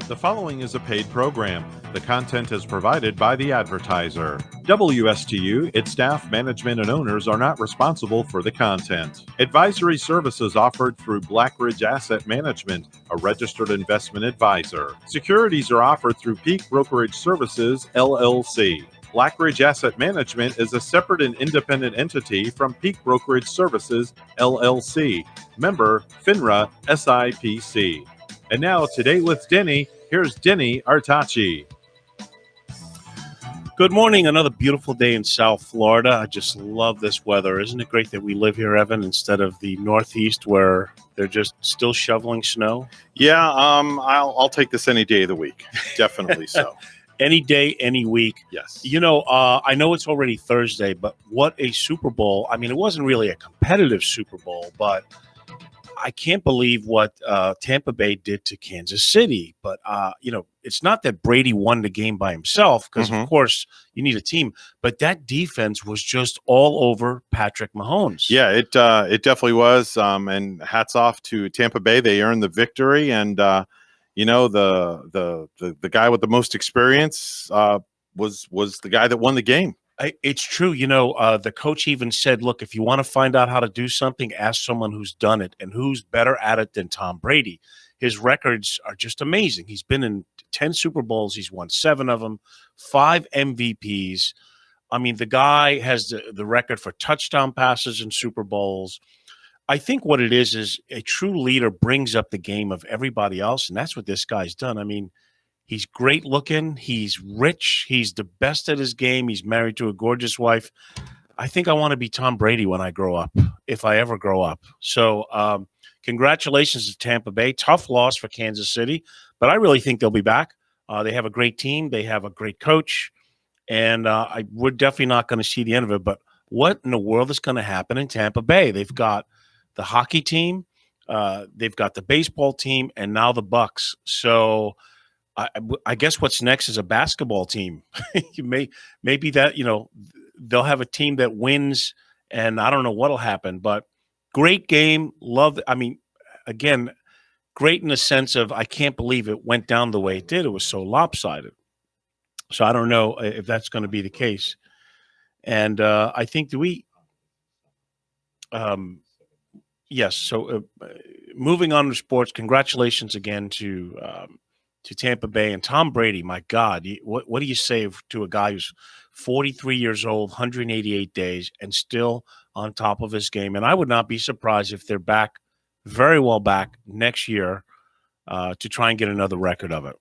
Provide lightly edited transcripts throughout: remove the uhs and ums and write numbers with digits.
The following is a paid program. The content is provided by the advertiser. WSTU, its staff, management, and owners are not responsible for the content. Advisory services offered through Blackridge Asset Management, a registered investment advisor. Securities are offered through Peak Brokerage Services, LLC. Blackridge Asset Management is a separate and independent entity from Peak Brokerage Services, LLC. Member, FINRA, SIPC. And now, Today with Denny, here's Denny Artachi. Good morning. Another beautiful day in South Florida. I just love this weather. Isn't it great that we live here, Evan, instead of the Northeast where they're just still shoveling snow? Yeah, I'll take this any day of the week. Definitely so. Any day, any week. Yes. You know, I know it's already Thursday, but what a Super Bowl. I mean, it wasn't really a competitive Super Bowl, but I can't believe what Tampa Bay did to Kansas City. But, you know, it's not that Brady won the game by himself because, of course, you need a team. But that defense was just all over Patrick Mahomes. Yeah, it definitely was. And hats off to Tampa Bay. They earned the victory. And, you know, the guy with the most experience was the guy that won the game. It's true. You know, the coach even said, look, if you want to find out how to do something, ask someone who's done it and who's better at it than Tom Brady. His records are just amazing. He's been in 10 Super Bowls. He's won 7 of them, 5 MVPs. I mean, the guy has the record for touchdown passes in Super Bowls. I think what it is a true leader brings up the game of everybody else, and that's what this guy's done. I mean, he's great looking. He's rich. He's the best at his game. He's married to a gorgeous wife. I think I want to be Tom Brady when I grow up, if I ever grow up. So congratulations to Tampa Bay. Tough loss for Kansas City, but I really think they'll be back. They have a great team. They have a great coach, and we're definitely not going to see the end of it. But what in the world is going to happen in Tampa Bay? They've got the hockey team, they've got the baseball team, and now the Bucks. So I guess what's next is a basketball team. Maybe that, you know, they'll have a team that wins, and I don't know what'll happen. But great game, love. I mean, again, great in the sense of I can't believe it went down the way it did. It was so lopsided. So I don't know if that's going to be the case. And I think yes. So moving on to sports, congratulations again to Tampa Bay and Tom Brady. My God, what do you say to a guy who's 43 years old, 188 days, and still on top of his game? And I would not be surprised if they're back, very well back next year to try and get another record of it.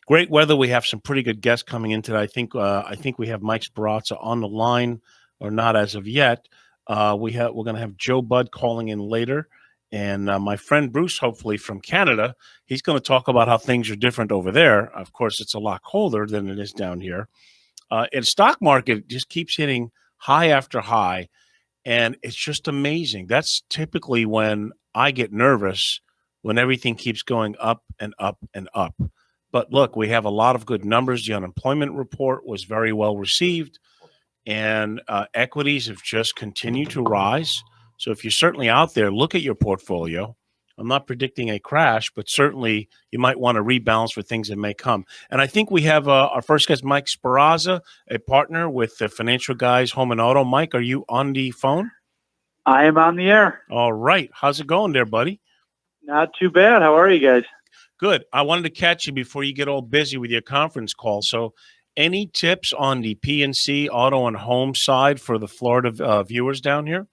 Great weather. We have some pretty good guests coming in today. I think we have Mike Speranza on the line, or not as of yet. We're going to have Joe Budd calling in later. And my friend Bruce, hopefully from Canada, he's going to talk about how things are different over there. Of course, it's a lot colder than it is down here. And stock market just keeps hitting high after high, and it's just amazing. That's typically when I get nervous, when everything keeps going up and up and up. But look, we have a lot of good numbers. The unemployment report was very well received, and equities have just continued to rise. So if you're certainly out there, look at your portfolio. I'm not predicting a crash, but certainly you might want to rebalance for things that may come. And I think we have our first guest, Mike Speranza, a partner with the Financial Guys Home and Auto. Mike, are you on the phone? I am on the air. All right. How's it going there, buddy? Not too bad. How are you guys? Good. I wanted to catch you before you get all busy with your conference call. So any tips on the PNC Auto and Home side for the Florida viewers down here?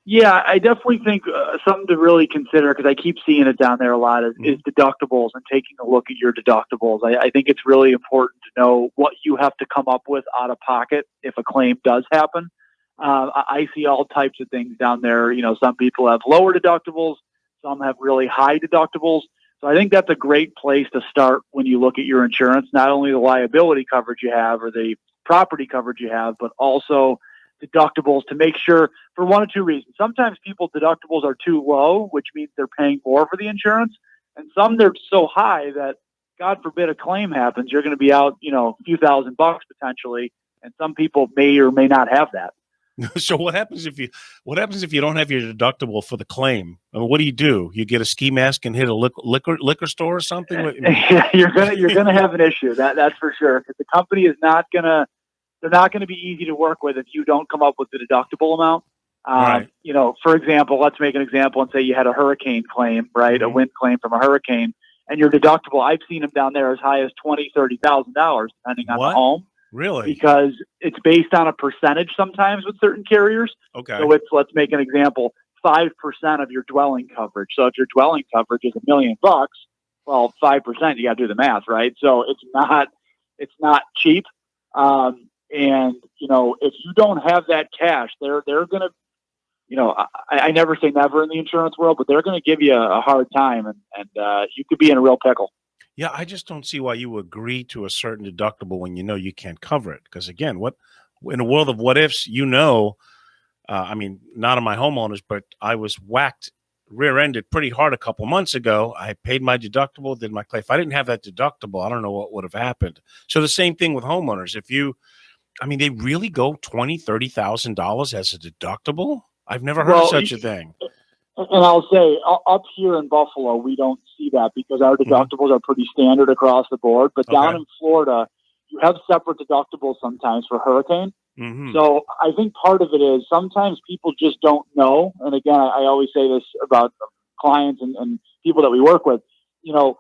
Yeah, I definitely think something to really consider, because I keep seeing it down there a lot, is deductibles and taking a look at your deductibles. I think it's really important to know what you have to come up with out of pocket if a claim does happen. I see all types of things down there. You know, some people have lower deductibles, some have really high deductibles. So I think that's a great place to start when you look at your insurance, not only the liability coverage you have or the property coverage you have, but also deductibles, to make sure, for one or two reasons. Sometimes people's deductibles are too low, which means they're paying more for the insurance. And some, they're so high that, God forbid, a claim happens, you're going to be out, you know, a few $1,000 potentially. And some people may or may not have that. So what happens if you don't have your deductible for the claim? I mean, what do? You get a ski mask and hit a liquor store or something? Yeah, you're gonna have an issue. That's for sure. Because the company is they're not gonna be easy to work with if you don't come up with the deductible amount. Right. You know, for example, let's make an example and say you had a hurricane claim, right? A wind claim from a hurricane, and your deductible. I've seen them down there as high as $20,000-$30,000 depending on the home. Really? Because it's based on a percentage sometimes with certain carriers. Okay. So let's make an example, 5% of your dwelling coverage. So if your dwelling coverage is $1 million, well, 5%, you got to do the math, right? So it's not cheap. And you know, if you don't have that cash, they're going to, you know, I never say never in the insurance world, but they're going to give you a hard time and you could be in a real pickle. Yeah, I just don't see why you agree to a certain deductible when you know you can't cover it. Because again, in a world of what ifs, you know, I mean, not on my homeowners, but I was whacked rear-ended pretty hard a couple months ago. I paid my deductible, did my claim. If I didn't have that deductible, I don't know what would have happened. So the same thing with homeowners. They really go $20,000-$30,000 as a deductible. I've never heard of such a thing. And I'll say, up here in Buffalo, we don't see that because our deductibles are pretty standard across the board. But down in Florida, you have separate deductibles sometimes for hurricane. So I think part of it is sometimes people just don't know. And again, I always say this about clients and people that we work with. You know,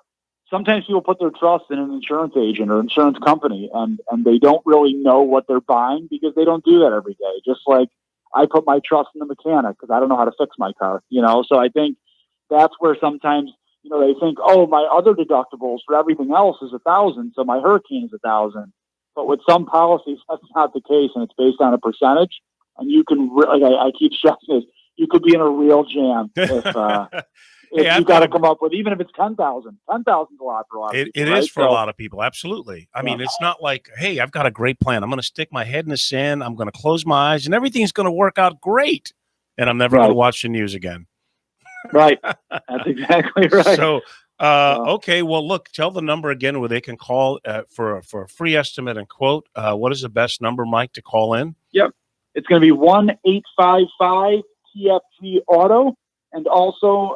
sometimes people put their trust in an insurance agent or insurance company, and they don't really know what they're buying because they don't do that every day. Just like I put my trust in the mechanic because I don't know how to fix my car, you know? So I think that's where sometimes, you know, they think, oh, my other deductibles for everything else is $1,000. So my hurricane is $1,000. But with some policies, that's not the case. And it's based on a percentage. And you can, I keep stressing this, you could be in a real jam if you got to come up with, even if it's 10,000. 10,000 is a lot for a lot of people. It is for a lot of people. Absolutely. I mean, it's not like, hey, I've got a great plan. I'm going to stick my head in the sand. I'm going to close my eyes and everything's going to work out great. And I'm never going to watch the news again. Right. That's exactly right. So, okay. Well, look, tell the number again where they can call for a free estimate and quote. What is the best number, Mike, to call in? Yep. It's going to be 1-855-TFG-AUTO. And also,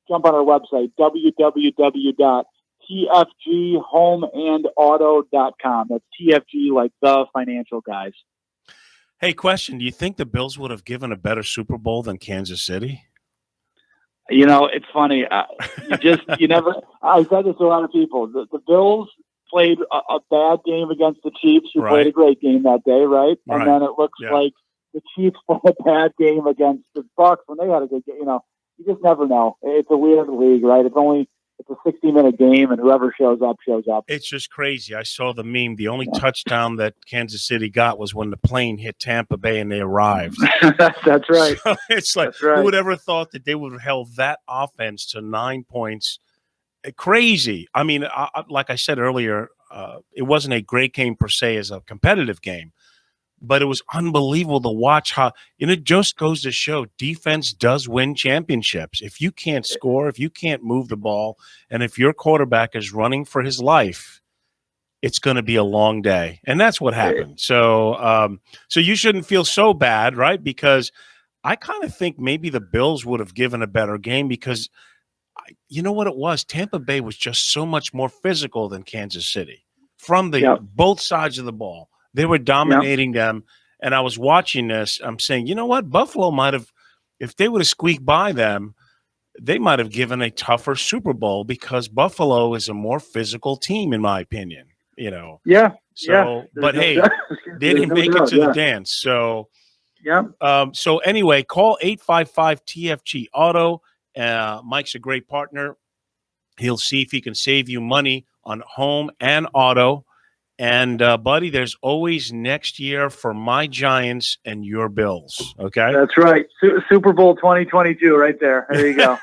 jump on our website, www.tfghomeandauto.com. That's TFG like the financial guys. Hey, question. Do you think the Bills would have given a better Super Bowl than Kansas City? You know, it's funny. You never, I said this to a lot of people. The Bills played a bad game against the Chiefs, who played a great game that day, right? And then it looks like the Chiefs played a bad game against the Bucs when they had a good game. You know, you just never know. It's a weird league, right? It's a 60-minute game, and whoever shows up, shows up. It's just crazy. I saw the meme. The only touchdown that Kansas City got was when the plane hit Tampa Bay and they arrived. That's right. So it's like, who would ever thought that they would have held that offense to 9 points? Crazy. I mean, like I said earlier, it wasn't a great game per se as a competitive game. But it was unbelievable to watch how, it just goes to show defense does win championships. If you can't score, if you can't move the ball, and if your quarterback is running for his life, it's going to be a long day. And that's what happened. So you shouldn't feel so bad, right? Because I kind of think maybe the Bills would have given a better game because you know what it was? Tampa Bay was just so much more physical than Kansas City from both sides of the ball. They were dominating them, and I was watching this. I'm saying, you know what? Buffalo might have, if they would have squeaked by them, they might have given a tougher Super Bowl because Buffalo is a more physical team, in my opinion. You know. Yeah. So, but hey, they didn't make it to the dance. So, so anyway, call 855-TFG-AUTO. Mike's a great partner. He'll see if he can save you money on home and auto. And, buddy, there's always next year for my Giants and your Bills, okay? That's right. Super Bowl 2022 right there. There you go.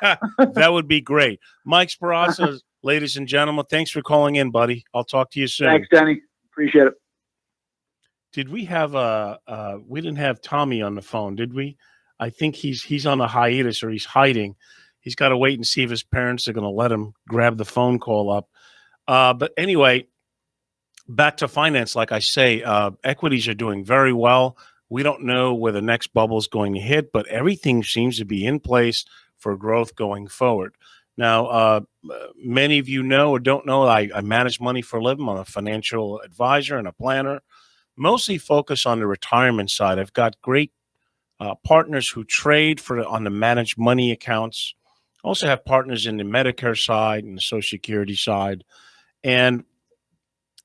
That would be great. Mike Sparrazza, ladies and gentlemen, thanks for calling in, buddy. I'll talk to you soon. Thanks, Denny. Appreciate it. Did we have we didn't have Tommy on the phone, did we? I think he's on a hiatus or he's hiding. He's got to wait and see if his parents are going to let him grab the phone call up. But anyway, back to finance, like I say, equities are doing very well. We don't know where the next bubble is going to hit, but everything seems to be in place for growth going forward. Now, many of you know or don't know, I manage money for a living. I'm a financial advisor and a planner, mostly focus on the retirement side. I've got great partners who trade on the managed money accounts. Also have partners in the Medicare side and the Social Security side. And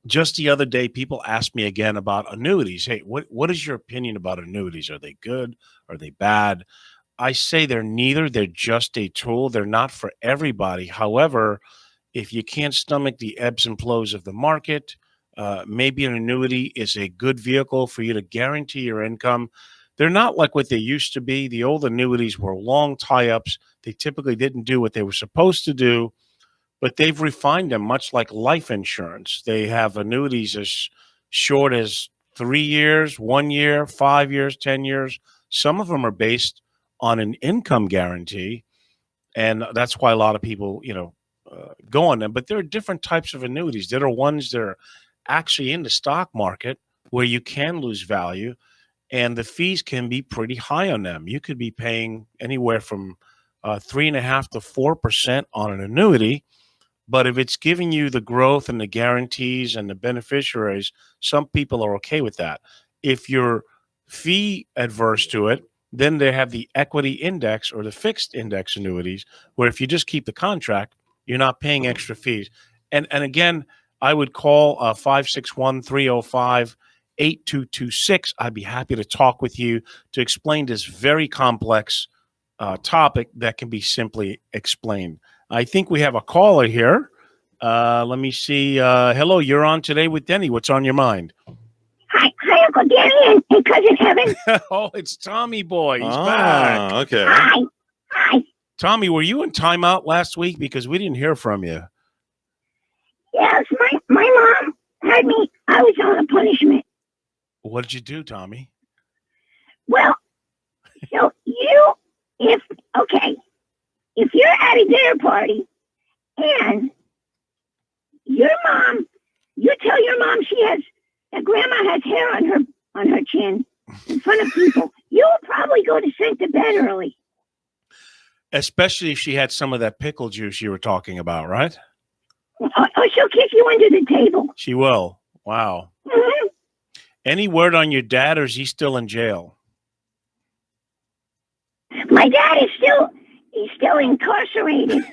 just the other day, people asked me again about annuities. Hey, what is your opinion about annuities? Are they good? Are they bad? I say they're neither. They're just a tool. They're not for everybody. However, if you can't stomach the ebbs and flows of the market, maybe an annuity is a good vehicle for you to guarantee your income. They're not like what they used to be. The old annuities were long tie-ups. They typically didn't do what they were supposed to do, but they've refined them much like life insurance. They have annuities as short as 3 years, 1 year, 5 years, 10 years. Some of them are based on an income guarantee, and that's why a lot of people, go on them. But there are different types of annuities. There are ones that are actually in the stock market where you can lose value, and the fees can be pretty high on them. You could be paying anywhere from 3.5% to 4% on an annuity. But if it's giving you the growth and the guarantees and the beneficiaries, some people are okay with that. If you're fee adverse to it, then they have the equity index or the fixed index annuities, where if you just keep the contract, you're not paying extra fees. And again, I would call 561-305-8226. I'd be happy to talk with you to explain this very complex topic that can be simply explained. I think we have a caller here. Let me see. Hello, you're on Today with Denny. What's on your mind? Hi, Uncle Denny and Cousin Evan. Oh, it's Tommy Boy. He's back. Okay. Hi. Tommy, were you in timeout last week? Because we didn't hear from you. Yes, my mom had me. I was on a punishment. What did you do, Tommy? Well, so if you're at a dinner party and you tell your mom that grandma has hair on her chin in front of people, you'll probably go to sink to bed early. Especially if she had some of that pickle juice you were talking about, right? Or she'll kick you under the table. She will. Wow. Mm-hmm. Any word on your dad, or is he still in jail? My dad is still incarcerated.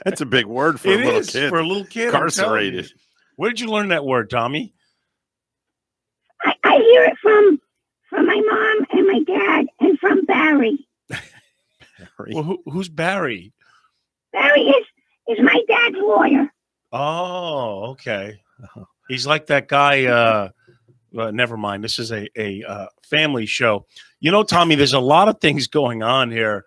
That's a big word for a little kid. For a little kid. Incarcerated. Where did you learn that word, Tommy? I hear it from my mom and my dad and from Barry. Well, who's Barry? Barry is my dad's lawyer. Oh, okay. He's like that guy. Never mind. This is a family show. Tommy, there's a lot of things going on here.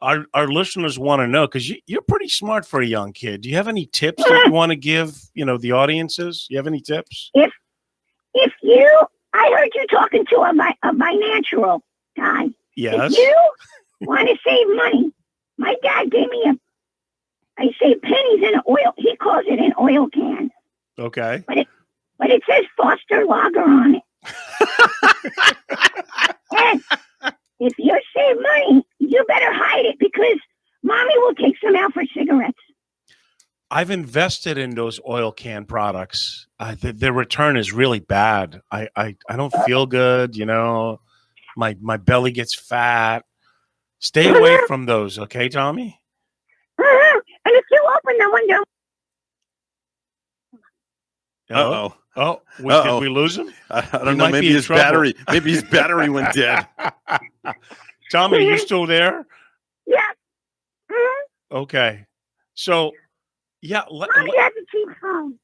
Our listeners want to know, because you're pretty smart for a young kid. Do you have any tips that you want to give, the audiences? You have any tips? I heard you talking to a financial guy. Yes. If you want to save money, my dad gave me I save pennies in an oil. He calls it an oil can. Okay. But it says Foster Lager on it. And if you save money, you better hide it, because mommy will take some out for cigarettes. I've invested in those oil can products. The return is really bad. I don't feel good. My belly gets fat. Stay away from those. Okay, Tommy? And if you open the window. Uh-oh. Oh, did we lose him? I don't know. Maybe his battery went dead. Tommy, are you still there? Yeah. Mm-hmm. Okay. So, yeah. Mommy has a cheap phone.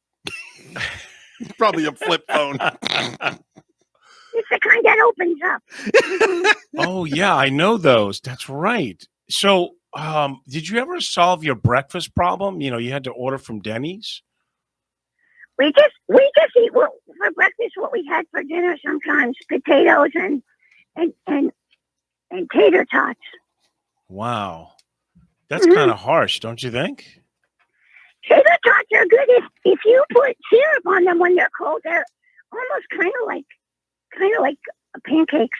Probably a flip phone. It's the kind that opens up. Oh, yeah, I know those. That's right. So, did you ever solve your breakfast problem? You had to order from Denny's? We just eat for breakfast what we had for dinner sometimes: potatoes and tater tots. Wow. That's kind of harsh, don't you think? Tater tots are good if you put syrup on them when they're cold. They're almost kind of like pancakes.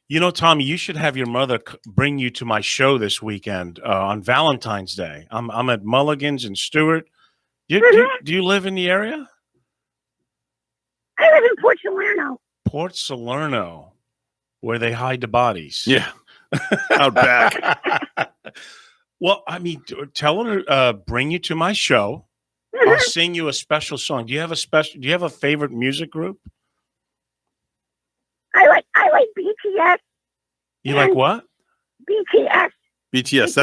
You know, Tommy, you should have your mother bring you to my show this weekend on Valentine's Day. I'm at Mulligan's in Stewart. Do you live in the area? I live in Port Salerno. Port Salerno, where they hide the bodies. Yeah, out back. Well, I mean, tell her bring you to my show. I'll sing you a special song. Do you have a favorite music group? I like BTS. You like what? BTS. BTS.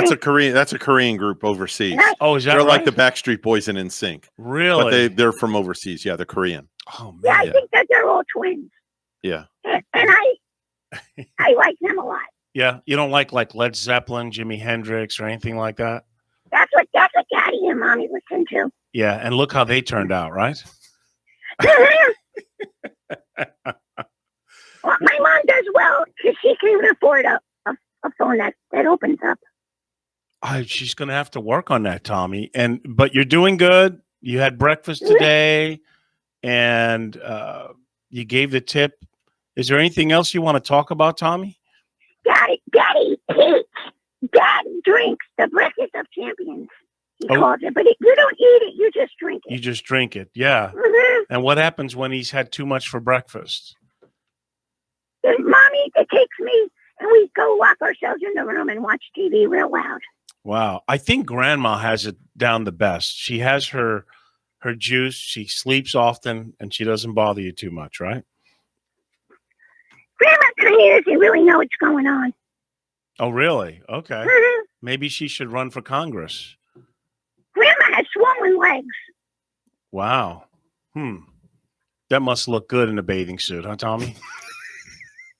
That's a Korean group overseas. Oh, is that They're right? like the Backstreet Boys and NSYNC. Really? But they're from overseas. Yeah, they're Korean. Oh man. Yeah, I think that they're all twins. Yeah. And I like them a lot. Yeah, you don't like Led Zeppelin, Jimi Hendrix, or anything like that? That's what Daddy and Mommy listen to. Yeah, and look how they turned out, right? Well, my mom does well because she can even afford a phone that opens up. She's going to have to work on that, Tommy. But you're doing good. You had breakfast today, and you gave the tip. Is there anything else you want to talk about, Tommy? Daddy drinks the breakfast of champions. He calls it, but you don't eat it. You just drink it. You just drink it, yeah. And what happens when he's had too much for breakfast? And Mommy takes me, and we go lock ourselves in the room and watch TV real loud. Wow. I think Grandma has it down the best. She has her juice. She sleeps often, and she doesn't bother you too much, right? Grandma kind of doesn't really know what's going on. Oh, really? Okay. Maybe she should run for Congress. Grandma has swollen legs. Wow. That must look good in a bathing suit, huh, Tommy?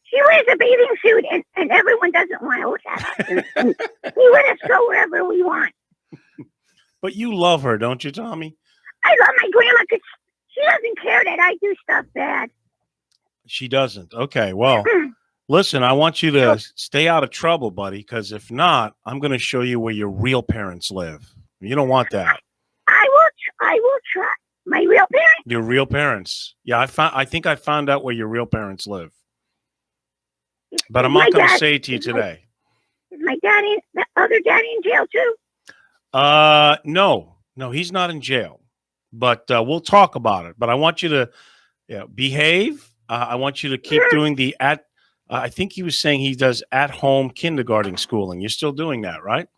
She wears a bathing suit, and everyone doesn't want to look at us. And we let us go wherever we want. But you love her, don't you, Tommy? I love my grandma because she doesn't care that I do stuff bad. She doesn't. Okay, well, listen, I want you to stay out of trouble, buddy, because if not, I'm going to show you where your real parents live. You don't want that. I will try. My real parents? Your real parents. Yeah, I think I found out where your real parents live. But I'm not going to say it to you today. Is my daddy, the other daddy, in jail too? No, he's not in jail. But we'll talk about it. But I want you to behave. I want you to keep doing the I think he was saying he does at-home kindergarten schooling. You're still doing that, right?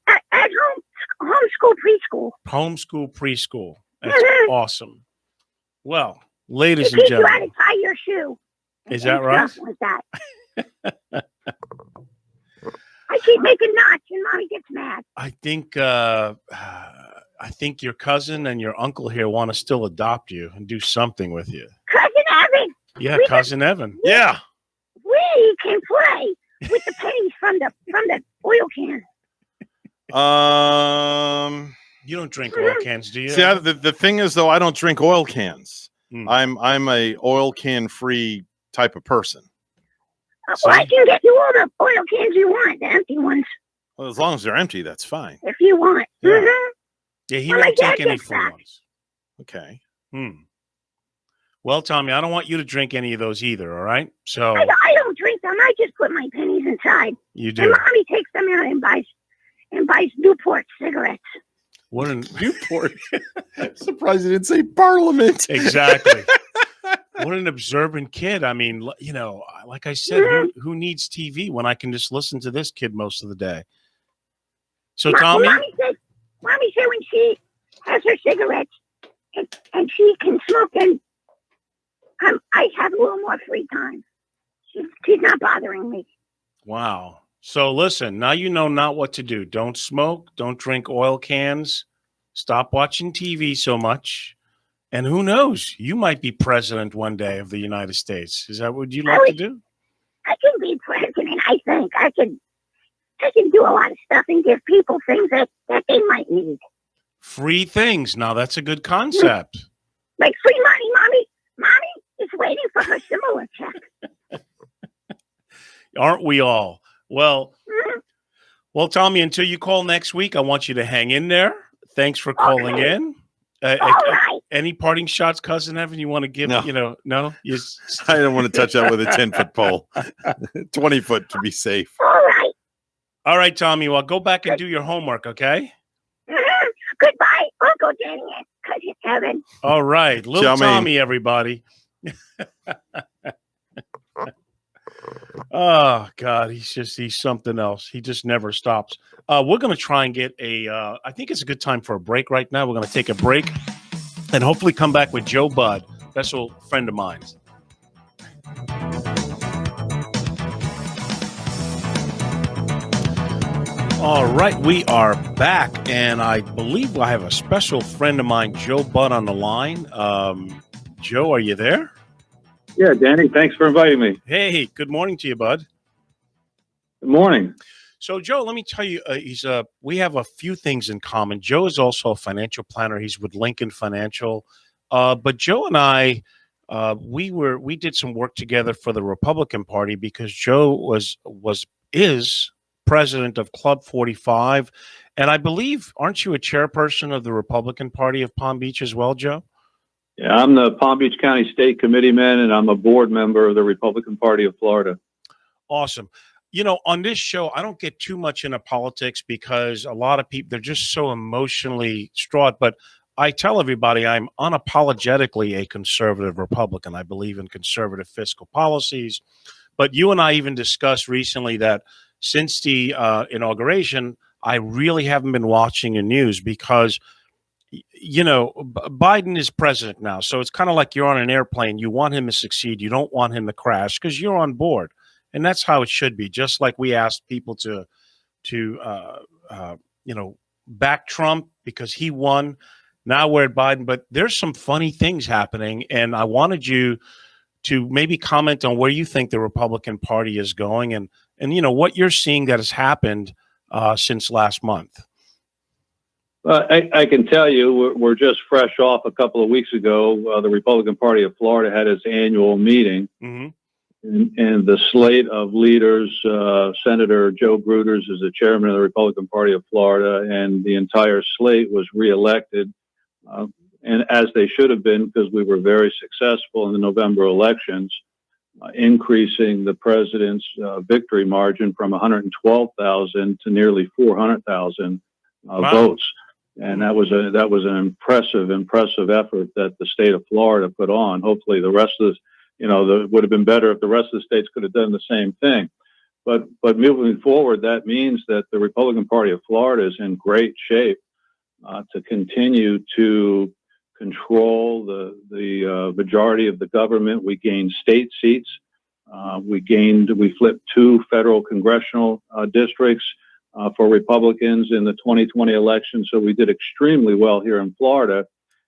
At home, homeschool preschool. Homeschool preschool. That's awesome. Well, ladies and You how gentlemen. to tie your shoe. Is that right? Stuff like that. I keep making knots and Mommy gets mad. I think your cousin and your uncle here want to still adopt you and do something with you. Cousin Evan. Yeah, Cousin Evan. Yeah. We can play with the pennies from the oil can. You don't drink oil cans, do you? See, the thing is, though, I don't drink oil cans. Mm. I'm a oil can free type of person. Well, I can get you all the oil cans you want, the empty ones. Well, as long as they're empty, that's fine. If you want. Yeah. Yeah, he Well, won't my dad take any gets full that. ones. Okay. Well, Tommy, I don't want you to drink any of those either, all right? So I don't drink them. I just put my pennies inside. you And do. Mommy takes them out and buys Newport cigarettes. What an Newport. Surprised you didn't say Parliament. exactly. What an observant kid. I mean, like I said, who needs TV when I can just listen to this kid most of the day? So, Tommy, Mommy said when she has her cigarettes and she can smoke, and I have a little more free time. She's not bothering me. wow. So listen, now you know not what to do. Don't smoke. Don't drink oil cans. Stop watching TV so much. And who knows? You might be president one day of the United States. Is that what you'd like to do? I can be president. I think I can do a lot of stuff and give people things that they might need. Free things. Now that's a good concept. Like free money, Mommy is waiting for her stimulus check. Aren't we all? Well, Tommy, until you call next week, I want you to hang in there. Thanks for calling in. All right. Any parting shots, cousin Evan? You want to give? No. No. I don't want to touch that with a 10-foot pole. 20-foot to be safe. All right. All right, Tommy. Well, go back and do your homework, okay? Goodbye, Uncle Denny and Cousin Evan. All right, little Ciao, man. Tommy, everybody. Oh God, he's something else. He just never stops. We're gonna try and get I think it's a good time for a break right now. We're gonna take a break and hopefully come back with Joe Budd, special friend of mine. All right, we are back, and I believe I have a special friend of mine, Joe Budd, on the line. Joe, are you there? Yeah, Danny, thanks for inviting me. Hey, good morning to you, bud. Good morning. So, Joe, let me tell you, we have a few things in common. Joe is also a financial planner. He's with Lincoln Financial. But Joe and I, we did some work together for the Republican Party because Joe is president of Club 45. And I believe, aren't you a chairperson of the Republican Party of Palm Beach as well, Joe? Yeah, I'm the Palm Beach County State Committeeman, and I'm a board member of the Republican Party of Florida. Awesome. You know, on this show, I don't get too much into politics because a lot of people, they're just so emotionally distraught. But I tell everybody I'm unapologetically a conservative Republican. I believe in conservative fiscal policies. But you and I even discussed recently that since the inauguration, I really haven't been watching the news because, you know, Biden is president now. So it's kind of like you're on an airplane. You want him to succeed. You don't want him to crash because you're on board. And that's how it should be. Just like we asked people to back Trump because he won. Now we're at Biden. But there's some funny things happening. And I wanted you to maybe comment on where you think the Republican Party is going and you know, what you're seeing that has happened since last month. I can tell you we're just fresh off a couple of weeks ago. The Republican Party of Florida had its annual meeting. Mm-hmm. And the slate of leaders, Senator Joe Gruters is the chairman of the Republican Party of Florida, and the entire slate was reelected, and as they should have been because we were very successful in the November elections, increasing the president's victory margin from 112,000 to nearly 400,000 votes. And that was an impressive effort that the state of Florida put on. Hopefully the rest of it would have been better if the rest of the states could have done the same thing. But moving forward, that means that the Republican Party of Florida is in great shape to continue to control the majority of the government. We gained state seats. We flipped 2 federal congressional districts for Republicans in the 2020 election. So we did extremely well here in Florida.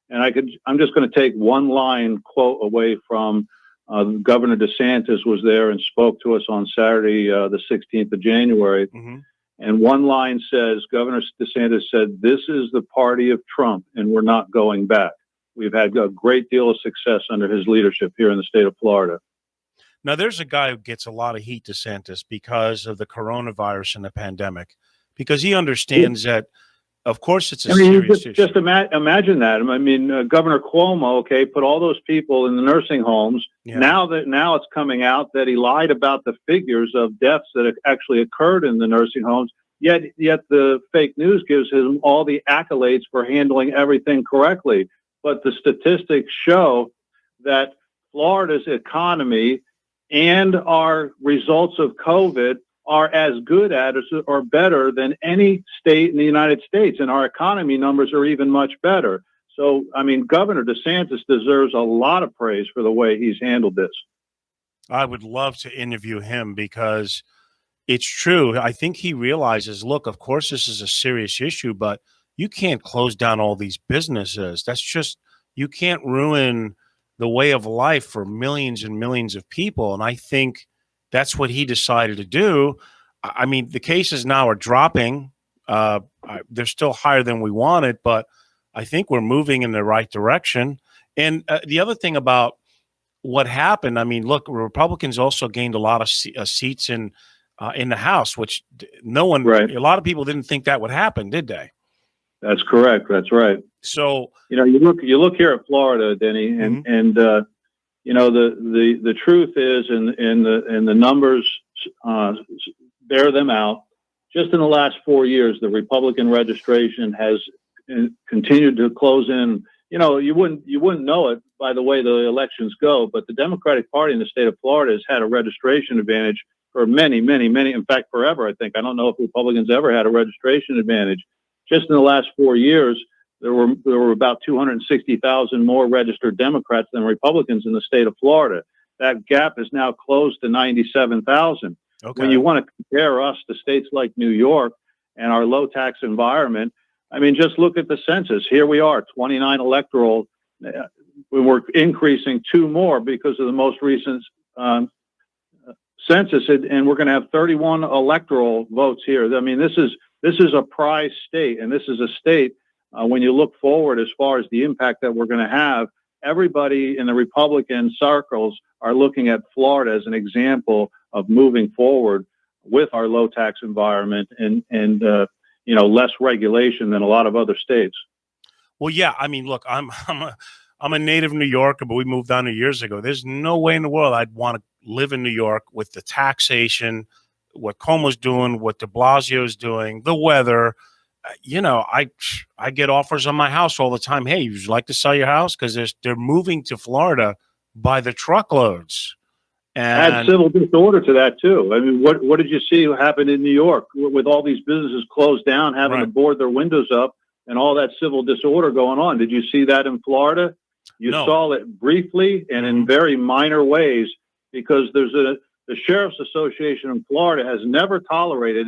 And I'm just going to take one line quote away from Governor DeSantis was there and spoke to us on Saturday, the 16th of January. Mm-hmm. And one line says, Governor DeSantis said, "This is the party of Trump, and we're not going back." We've had a great deal of success under his leadership here in the state of Florida. Now, there's a guy who gets a lot of heat, DeSantis, because of the coronavirus and the pandemic, because he understands that, of course, it's a serious issue. Just imagine that. I mean, Governor Cuomo, put all those people in the nursing homes. Yeah. Now it's coming out that he lied about the figures of deaths that actually occurred in the nursing homes. Yet the fake news gives him all the accolades for handling everything correctly. But the statistics show that Florida's economy and our results of COVID are as good at or better than any state in the United States. And our economy numbers are even much better. So, I mean, Governor DeSantis deserves a lot of praise for the way he's handled this. I would love to interview him because it's true. I think he realizes, look, of course, this is a serious issue, but you can't close down all these businesses. That's just, you can't ruin the way of life for millions and millions of people. And I think that's what he decided to do. I mean, the cases now are dropping. They're still higher than we wanted, but I think we're moving in the right direction. And the other thing about what happened, I mean, look, Republicans also gained a lot of seats in the House, which a lot of people didn't think that would happen, did they? That's correct. That's right. So you look here at Florida, Denny, and the truth is, and the numbers bear them out. Just in the last 4 years, the Republican registration has continued to close in. You wouldn't know it by the way the elections go, but the Democratic Party in the state of Florida has had a registration advantage for many, in fact, forever. I think. I don't know if Republicans ever had a registration advantage. Just in the last 4 years, there were about 260,000 more registered Democrats than Republicans in the state of Florida. That gap is now closed to 97,000. okay. When you want to compare us to states like New York and our low tax environment, I mean, just look at the census. Here we are, 29 electoral. We're increasing 2 more because of the most recent census, and we're going to have 31 electoral votes here. I mean, this is a prize state, and this is a state. When you look forward as far as the impact that we're going to have, everybody in the Republican circles are looking at Florida as an example of moving forward with our low tax environment and less regulation than a lot of other states. Well, yeah. I mean, look, I'm a native New Yorker, but we moved down here years ago. There's no way in the world I'd want to live in New York with the taxation, what Cuomo's doing, what de Blasio's doing, the weather. I get offers on my house all the time. Hey, would you like to sell your house? Because they're moving to Florida by the truckloads. And add civil disorder to that too. I mean, what did you see happen in New York with all these businesses closed down, having to board their windows up, and all that civil disorder going on? Did you see that in Florida? You saw it briefly and in very minor ways, because the Sheriff's Association in Florida has never tolerated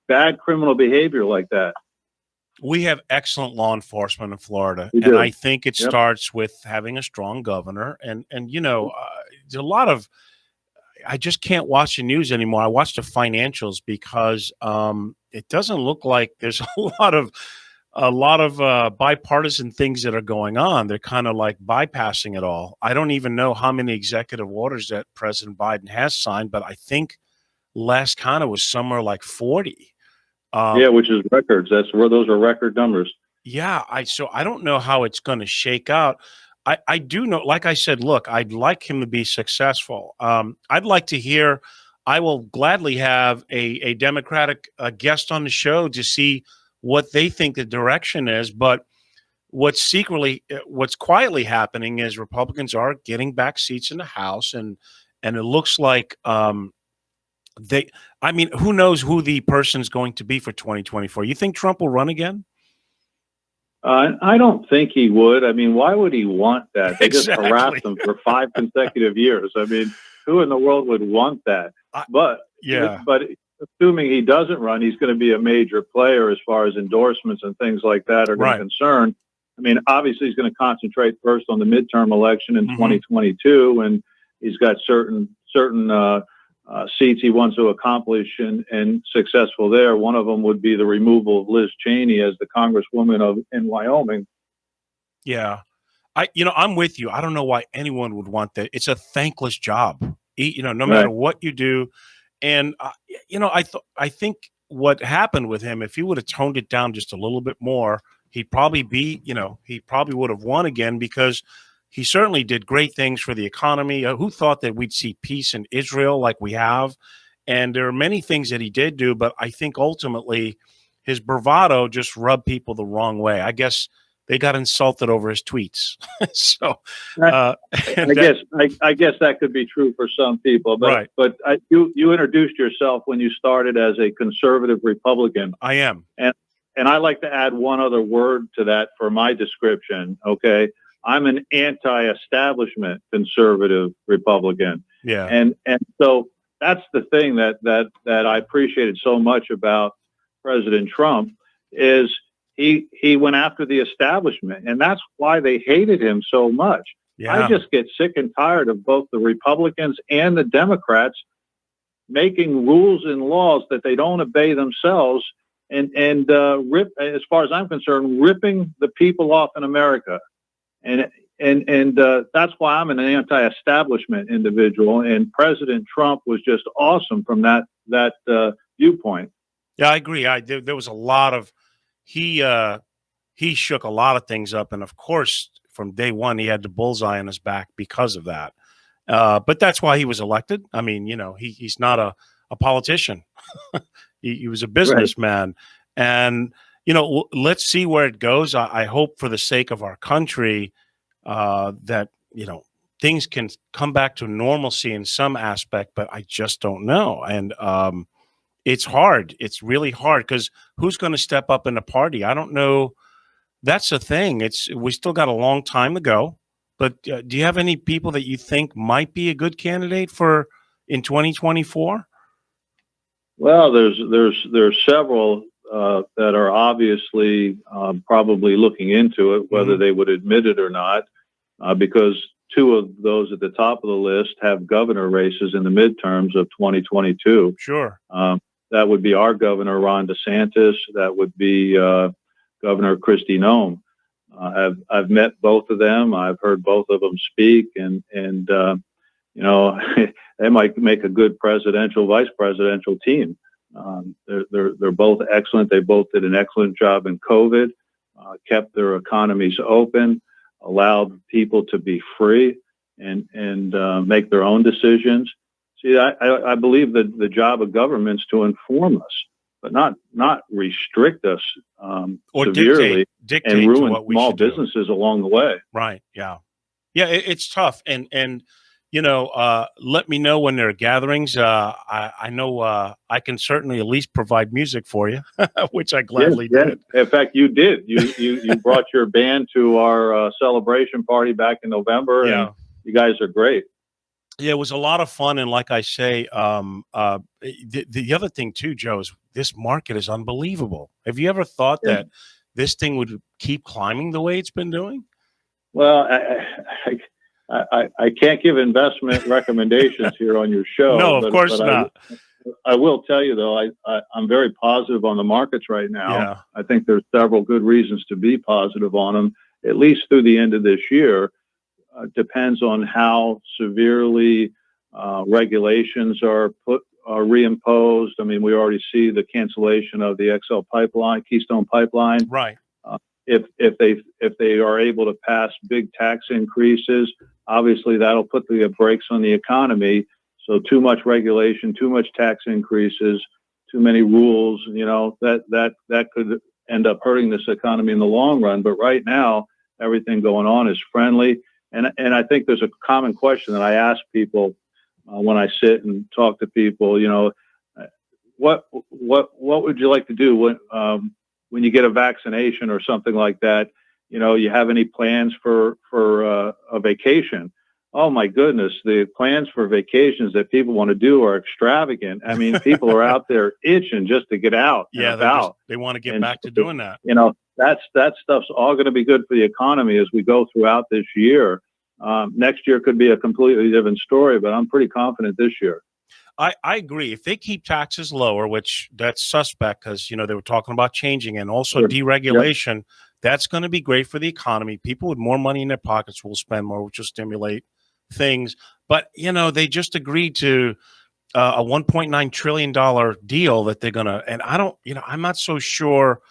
bad criminal behavior like that. We have excellent law enforcement in Florida, We and do. I think it starts with having a strong governor. And there's a lot of, I just can't watch the news anymore. I watch the financials because it doesn't look like there's a lot of bipartisan things that are going on. They're kind of like bypassing it all. I don't even know how many executive orders that President Biden has signed, but I think last count was somewhere like 40. Which is records. Those are record numbers. Yeah, so I don't know how it's going to shake out. I do know, like I said, look, I'd like him to be successful. I'd like to hear. I will gladly have a Democratic guest on the show to see what they think the direction is. But what's quietly happening is Republicans are getting back seats in the House, and it looks like who knows who the person's going to be for 2024? You think Trump will run again? I don't think he would. I mean, why would he want that? They just harassed him for 5 consecutive years. I mean, who in the world would want that? But assuming he doesn't run, he's going to be a major player as far as endorsements and things like that are going to concern. I mean, obviously, he's going to concentrate first on the midterm election in 2022, and he's got certain seats he wants to accomplish and successful there. One of them would be the removal of Liz Cheney as the Congresswoman in Wyoming. Yeah. I'm with you. I don't know why anyone would want that. It's a thankless job, no matter what you do. And, I think what happened with him, if he would have toned it down just a little bit more, he'd probably would have won again, because he certainly did great things for the economy. Who thought that we'd see peace in Israel like we have? And there are many things that he did do, but I think ultimately his bravado just rubbed people the wrong way. I guess they got insulted over his tweets. So I guess that could be true for some people. But you introduced yourself when you started as a conservative Republican. I am. And I like to add one other word to that for my description. Okay. I'm an anti-establishment conservative Republican. Yeah. And so that's the thing that I appreciated so much about President Trump is he went after the establishment, and that's why they hated him so much. Yeah. I just get sick and tired of both the Republicans and the Democrats making rules and laws that they don't obey themselves and rip, as far as I'm concerned, ripping the people off in America. And that's why I'm an anti-establishment individual, and President Trump was just awesome from that viewpoint. Yeah, I agree. There was a lot of he shook a lot of things up, and of course, from day one, he had the bullseye on his back because of that. But that's why he was elected. I mean, he's not a politician. he was a businessman, and let's see where it goes. I hope, for the sake of our country, that things can come back to normalcy in some aspect, but I just don't know. And it's hard. It's really hard, because who's going to step up in the party? I don't know. That's the thing. We still got a long time to go. But do you have any people that you think might be a good candidate for in 2024? Well, there's several that are obviously probably looking into it, whether they would admit it or not, because two of those at the top of the list have governor races in the midterms of 2022. Sure. That would be our governor, Ron DeSantis. That would be Governor Kristi Noem. I've met both of them. I've heard both of them speak, and they might make a good vice presidential team. They're both excellent. They both did an excellent job in COVID, kept their economies open, allowed people to be free and make their own decisions. See, I believe that the job of government's to inform us, but not restrict us or severely dictate and ruin what we small should do. businesses along the way. Right. Yeah. Yeah. It's tough. And let me know when there are gatherings. I know I can certainly at least provide music for you, which I gladly did. In fact, you did. You brought your band to our celebration party back in November, and you guys are great. Yeah, it was a lot of fun, and like I say, the other thing too, Joe, is this market is unbelievable. Have you ever thought that this thing would keep climbing the way it's been doing? Well, I can't give investment recommendations here on your show. No, of course not. I will tell you, though, I'm very positive on the markets right now. Yeah. I think there's several good reasons to be positive on them, at least through the end of this year. Depends on how severely regulations are reimposed. I mean, we already see the cancellation of the Keystone Pipeline. Right. If they are able to pass big tax increases, obviously that'll put the brakes on the economy. So too much regulation, too much tax increases, too many rules, that could end up hurting this economy in the long run. But right now, everything going on is friendly. And I think there's a common question that I ask people when I sit and talk to people, what would you like to do when you get a vaccination or something like that? You have any plans for a vacation? Oh my goodness, the plans for vacations that people want to do are extravagant. I mean, people are out there itching just to get out. Yeah, they want to get back to doing that. That stuff's all going to be good for the economy as we go throughout this year. Next year could be a completely different story, but I'm pretty confident this year. I agree. If they keep taxes lower, which that's suspect because, they were talking about changing, and also deregulation, that's going to be great for the economy. People with more money in their pockets will spend more, which will stimulate things. But, they just agreed to a $1.9 trillion deal that they're going to, and I'm not so sure.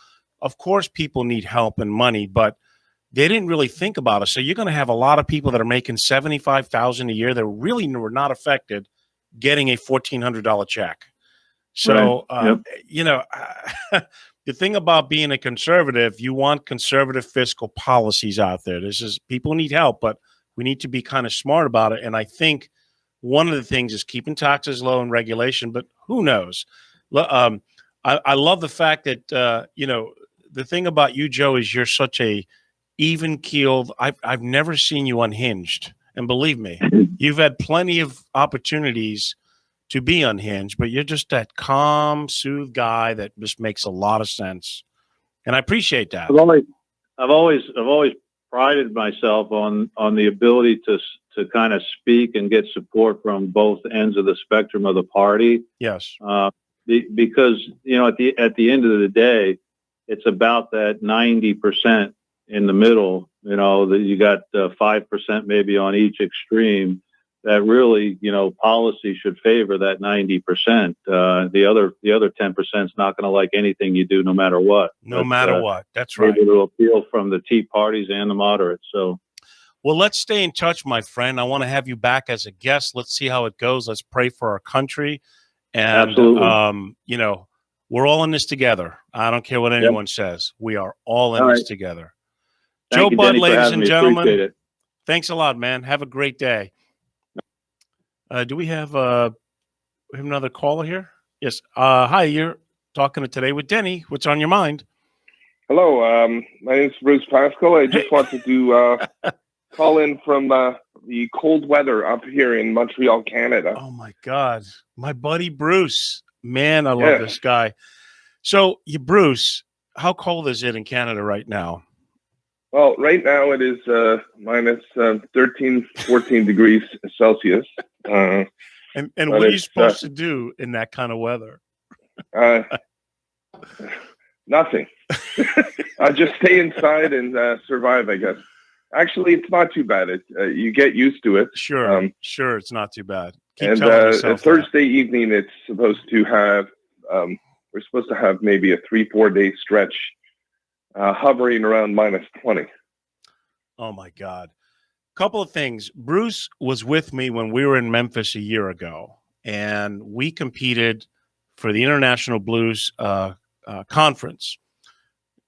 Of course, people need help and money, but they didn't really think about it. So you're going to have a lot of people that are making $75,000 a year that really were not affected getting a $1,400 check. So, the thing about being a conservative, you want conservative fiscal policies out there. People need help, but we need to be kind of smart about it. And I think one of the things is keeping taxes low and regulation, but who knows? I love the fact that, the thing about you, Joe, is you're such a even-keeled. I've never seen you unhinged. And believe me, you've had plenty of opportunities to be unhinged, but you're just that calm, soothed guy that just makes a lot of sense. And I appreciate that. I've always prided myself on the ability to kind of speak and get support from both ends of the spectrum of the party. Yes. Because, at the end of the day, it's about that 90% in the middle, that you got 5% maybe on each extreme that really, policy should favor that 90%. The other 10% is not going to like anything you do, no matter what. No matter what. That's right. Able to appeal from the Tea parties and the moderates. So, well, let's stay in touch, my friend. I want to have you back as a guest. Let's see how it goes. Let's pray for our country. And, absolutely. We're all in this together. I don't care what anyone says. We are all in this together. Thank Joe you, Budd, Denny, ladies and gentlemen. Appreciate it. Thanks a lot, man. Have a great day. Do we have another caller here? Yes. Hi, you're talking to Today with Denny. What's on your mind? Hello. My name is Bruce Pascal. I just wanted to call in from the cold weather up here in Montreal, Canada. Oh, my God. My buddy Bruce. Man, I love this guy. So, Bruce, how cold is it in Canada right now? Well, right now it is minus 13, 14 degrees Celsius. And what are you supposed to do in that kind of weather? Nothing. I just stay inside and survive, I guess. Actually, it's not too bad. You get used to it. Sure, sure, it's not too bad. Keep and Thursday evening, it's supposed to have. We're supposed to have maybe a 3-4 day stretch, hovering around minus 20. Oh my God! Couple of things. Bruce was with me when we were in Memphis a year ago, and we competed for the International Blues Conference.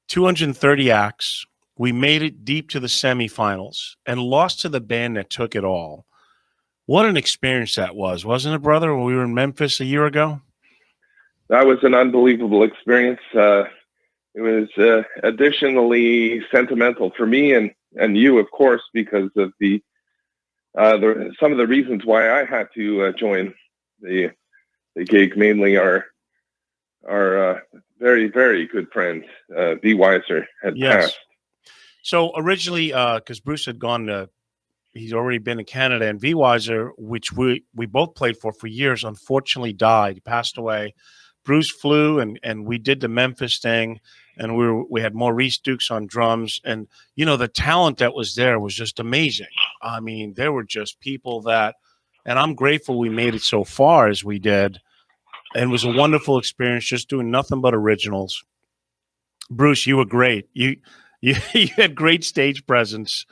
230 acts. We made it deep to the semifinals and lost to the band that took it all. What an experience that was, wasn't it, brother, when we were in Memphis a year ago? That was an unbelievable experience. It was additionally sentimental for me and you, of course, because of the some of the reasons why I had to join the gig. Mainly our very, very good friend, B. Weiser, had passed. So originally, because Bruce had gone to, he's already been in Canada, and V. Weiser, which we both played for years, unfortunately died. He passed away. Bruce flew, and we did the Memphis thing, and we had Maurice Dukes on drums, and the talent that was there was just amazing. I mean, there were just people that, and I'm grateful we made it so far as we did, and it was a wonderful experience, just doing nothing but originals. Bruce, you were great. You had great stage presence.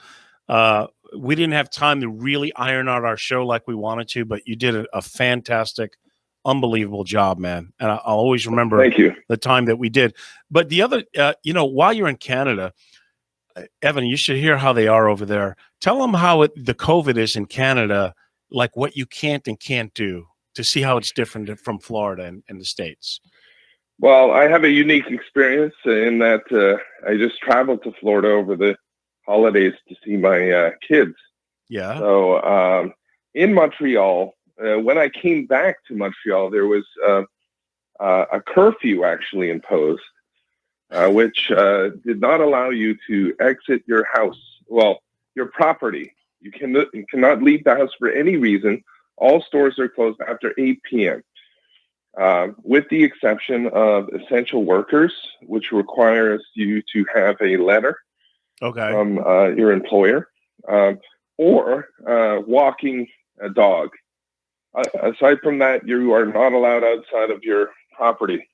We didn't have time to really iron out our show like we wanted to, but you did a fantastic, unbelievable job, man. And I'll always remember the time that we did. But the other, while you're in Canada, Evan, you should hear how they are over there. Tell them how the COVID is in Canada, like what you can't and can't do, to see how it's different from Florida and the States. Well, I have a unique experience in that I just traveled to Florida over the holidays to see my kids. Yeah. So in Montreal, when I came back to Montreal, there was a curfew actually imposed, which did not allow you to exit your house. Well, your property. You cannot leave the house for any reason. All stores are closed after 8 p.m. With the exception of essential workers, which requires you to have a letter from your employer, or walking a dog. Aside from that, you are not allowed outside of your property.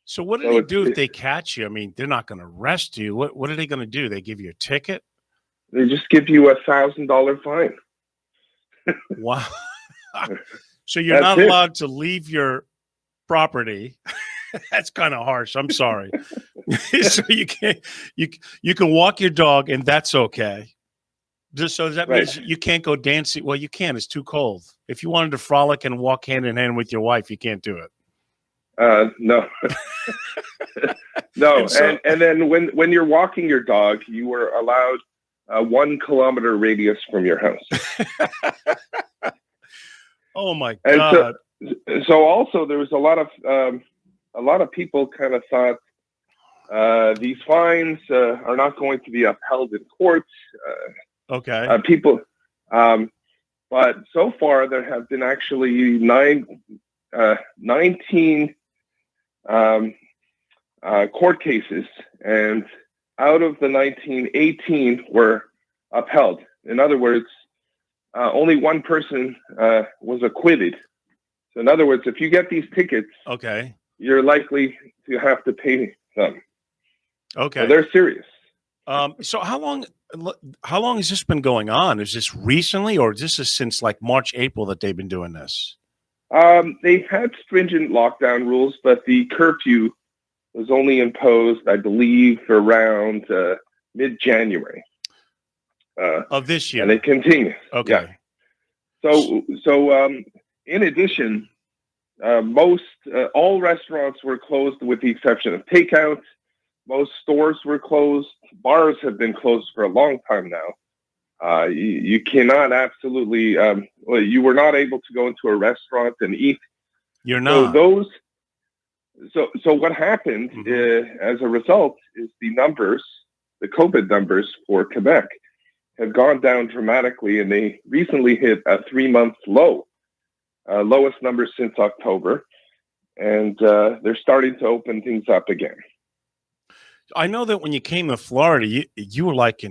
So what do they do if they catch you? I mean, they're not going to arrest you. What are they going to do? They give you a ticket? They just give you $1,000 fine. Wow. So you're not allowed to leave your property. That's kind of harsh. I'm sorry. So you can walk your dog, and that's okay. Just so that means you can't go dancing. Well, you can't. It's too cold. If you wanted to frolic and walk hand in hand with your wife, you can't do it. No. No. And then when you're walking your dog, you were allowed 1 kilometer radius from your house. Oh my God. So also there was a lot of people kind of thought these fines are not going to be upheld in courts. People, but so far there have been actually 19 court cases, and out of the 19, 18 were upheld. In other words, only one person was acquitted. So in other words, if you get these tickets, Okay. you're likely to have to pay them. Okay. So they're serious. So how long has this been going on? Is this recently, or is this since like March, April that they've been doing this? They've had stringent lockdown rules, but the curfew was only imposed, I believe, around mid-January Of this year. and it continues. Okay. Yeah. So in addition, all restaurants were closed with the exception of takeout. Most stores were closed. Bars have been closed for a long time now. You cannot absolutely. You were not able to go into a restaurant and eat. You're not. So what happened as a result is the COVID numbers for Quebec have gone down dramatically, and they recently hit a 3-month low, lowest numbers since October, and they're starting to open things up again. I know that when you came to Florida, you were like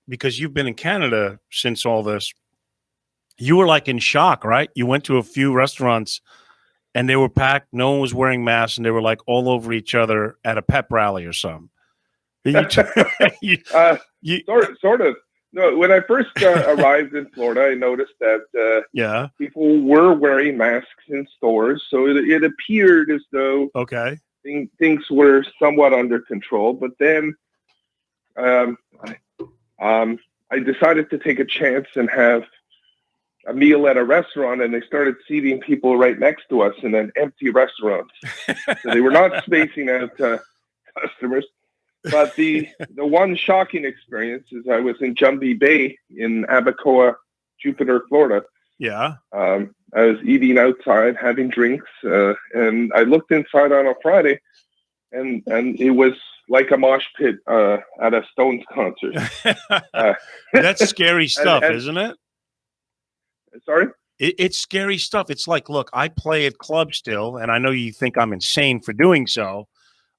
because you've been in Canada since all this, you were like in shock, right? You went to a few restaurants and they were packed. No one was wearing masks, and they were like all over each other at a pep rally or something. Sort of. No, when I first arrived in Florida, I noticed that people were wearing masks in stores, so it appeared as though things were somewhat under control. But then I decided to take a chance and have a meal at a restaurant, and they started seating people right next to us in an empty restaurant. So they were not spacing out customers. But the one shocking experience is I was in Jumbie Bay in Abacoa, Jupiter, Florida. Yeah. I was eating outside, having drinks, and I looked inside on a Friday, and it was like a mosh pit at a Stones concert. That's scary stuff, isn't it? Sorry? It's scary stuff. It's like, look, I play at clubs still, and I know you think I'm insane for doing so.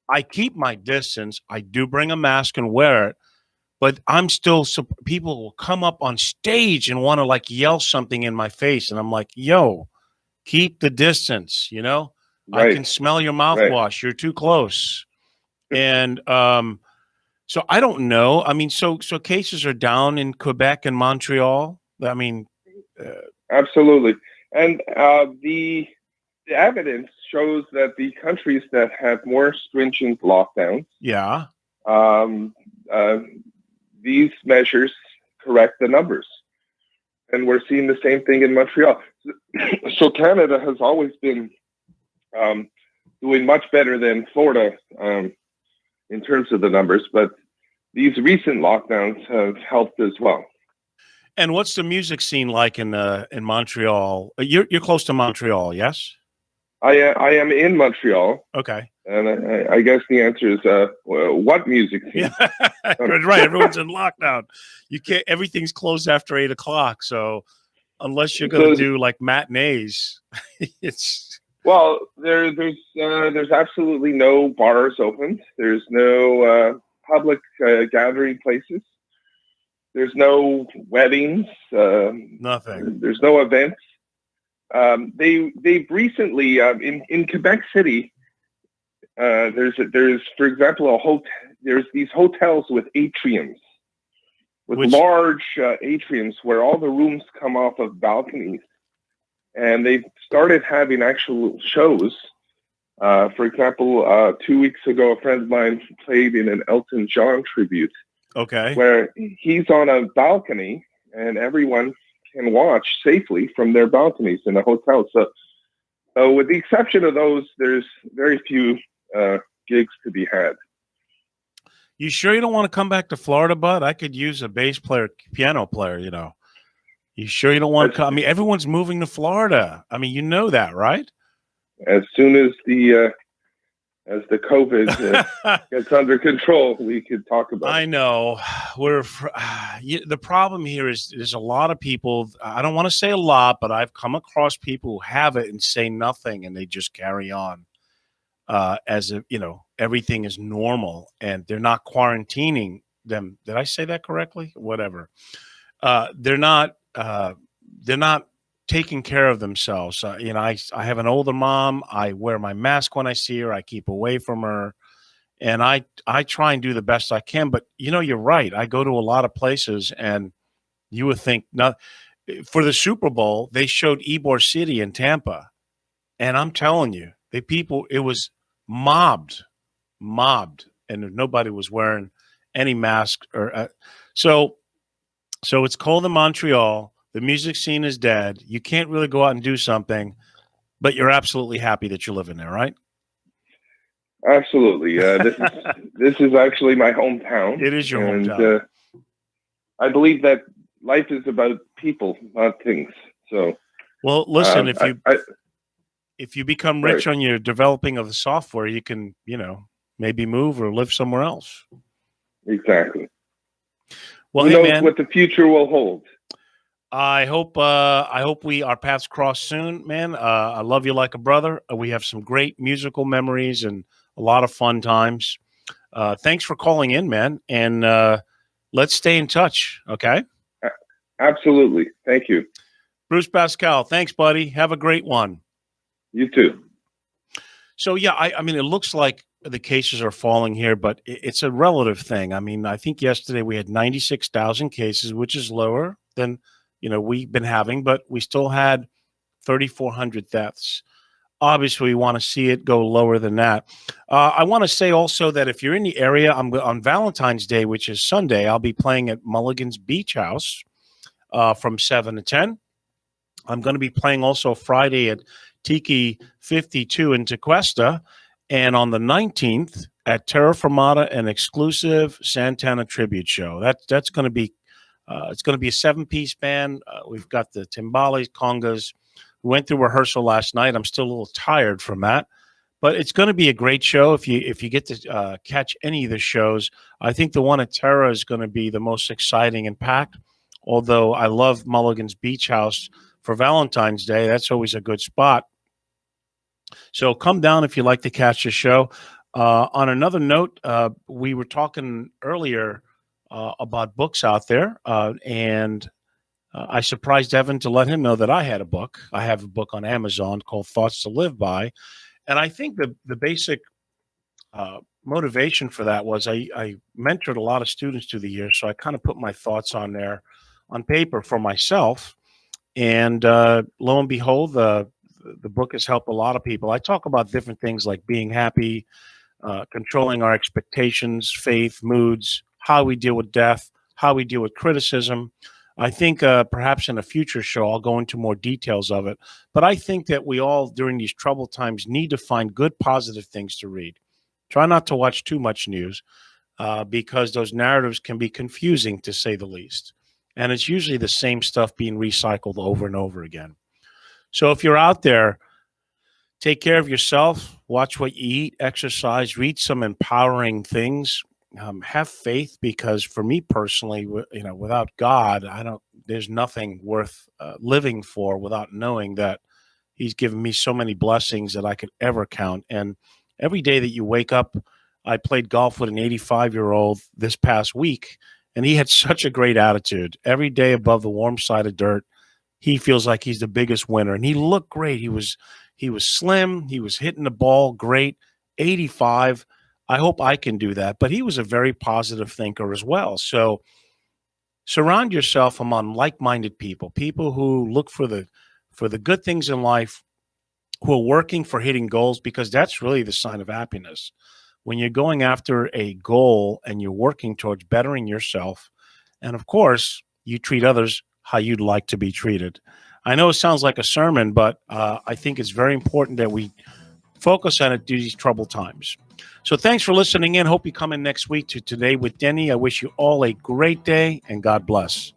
I keep my distance. I do bring a mask and wear it, but I'm still, people will come up on stage and want to like yell something in my face. And I'm like, yo, keep the distance, you know? Right. I can smell your mouthwash. Right. You're too close. And so I don't know. I mean, so cases are down in Quebec and Montreal. I mean, absolutely. And the evidence shows that the countries that have more stringent lockdowns, these measures correct the numbers. And we're seeing the same thing in Montreal. So Canada has always been doing much better than Florida in terms of the numbers, but these recent lockdowns have helped as well. And what's the music scene like in Montreal? You're close to Montreal, yes? I am in Montreal. Okay. And I guess the answer is what music scene? Right. Everyone's in lockdown. You can't. Everything's closed after 8 o'clock. So unless you're going to do like matinees, it's. Well, there's absolutely no bars open. There's no public gathering places. There's no weddings. Nothing. There's no events. They've recently in Quebec City. There's for example there's these hotels with atriums, with large atriums where all the rooms come off of balconies, and they've started having actual shows. For example, 2 weeks ago, a friend of mine played in an Elton John tribute. Okay. Where he's on a balcony and everyone can watch safely from their balconies in a hotel. So with the exception of those, there's very few gigs to be had. You sure you don't want to come back to Florida, bud? I could use a bass player, piano player, you know. You sure you don't want to come? I mean, everyone's moving to Florida. I mean, you know that, right? As soon as the COVID gets under control, we could talk about it. I know. The problem here is there's a lot of people, I don't want to say a lot, but I've come across people who have it and say nothing, and they just carry on as if, you know, everything is normal, and they're not quarantining them. Did I say that correctly? Whatever. They're not they're not taking care of themselves. I have an older mom. I wear my mask when I see her. I keep away from her, and I try and do the best I can. But you're right. I go to a lot of places, and you would think not. For the Super Bowl, they showed Ybor City in Tampa, and I'm telling you, it was mobbed, and nobody was wearing any mask or so it's cold in Montreal. The music scene is dead. You can't really go out and do something, but you're absolutely happy that you're living there, right? Absolutely. This is actually my hometown. It is your hometown. I believe that life is about people, not things. So, well, listen, if you become rich on your developing of the software, you can, maybe move or live somewhere else. Exactly. Well, who knows what the future will hold? I hope our paths cross soon, man. I love you like a brother. We have some great musical memories and a lot of fun times. Thanks for calling in, man. And let's stay in touch. Okay. Absolutely. Thank you. Bruce Pascal. Thanks, buddy. Have a great one. You too. So, yeah, I mean, it looks like the cases are falling here, but it's a relative thing. I mean, I think yesterday we had 96,000 cases, which is lower than, we've been having, but we still had 3,400 deaths. Obviously, we want to see it go lower than that. I want to say also that if you're in the area, on Valentine's Day, which is Sunday, I'll be playing at Mulligan's Beach House from 7 to 10. I'm going to be playing also Friday at Tiki 52 in Tequesta, and on the 19th at Terra Firmata, an exclusive Santana tribute show. That's going to be it's going to be a 7-piece band. We've got the timbales, congas. We went through rehearsal last night. I'm still a little tired from that, but it's going to be a great show. If you get to catch any of the shows, I think the one at Terra is going to be the most exciting and packed. Although I love Mulligan's Beach House for Valentine's Day, that's always a good spot. So come down if you'd like to catch the show. On another note, we were talking earlier about books out there, and I surprised Evan to let him know that I had a book. I have a book on Amazon called Thoughts to Live By. And I think the basic motivation for that was I mentored a lot of students through the years, so I kind of put my thoughts on there on paper for myself. And lo and behold, the book has helped a lot of people. I talk about different things like being happy, controlling our expectations, faith, moods, how we deal with death, how we deal with criticism. I think perhaps in a future show, I'll go into more details of it. But I think that we all, during these troubled times, need to find good, positive things to read. Try not to watch too much news because those narratives can be confusing, to say the least. And it's usually the same stuff being recycled over and over again. So if you're out there, take care of yourself, watch what you eat, exercise, read some empowering things, have faith, because for me personally, without God, there's nothing worth living for without knowing that He's given me so many blessings that I could ever count. And every day that you wake up, I played golf with an 85-year-old this past week, and he had such a great attitude. Every day above the warm side of dirt, he feels like he's the biggest winner, and he looked great. He was slim. He was hitting the ball great. 85. I hope I can do that. But he was a very positive thinker as well. So surround yourself among like-minded people who look for the good things in life, who are working for hitting goals, because that's really the sign of happiness. When you're going after a goal and you're working towards bettering yourself, and of course, you treat others how you'd like to be treated. I know it sounds like a sermon, but I think it's very important that we focus on it through these troubled times. So thanks for listening in. Hope you come in next week to Today with Denny. I wish you all a great day, and God bless.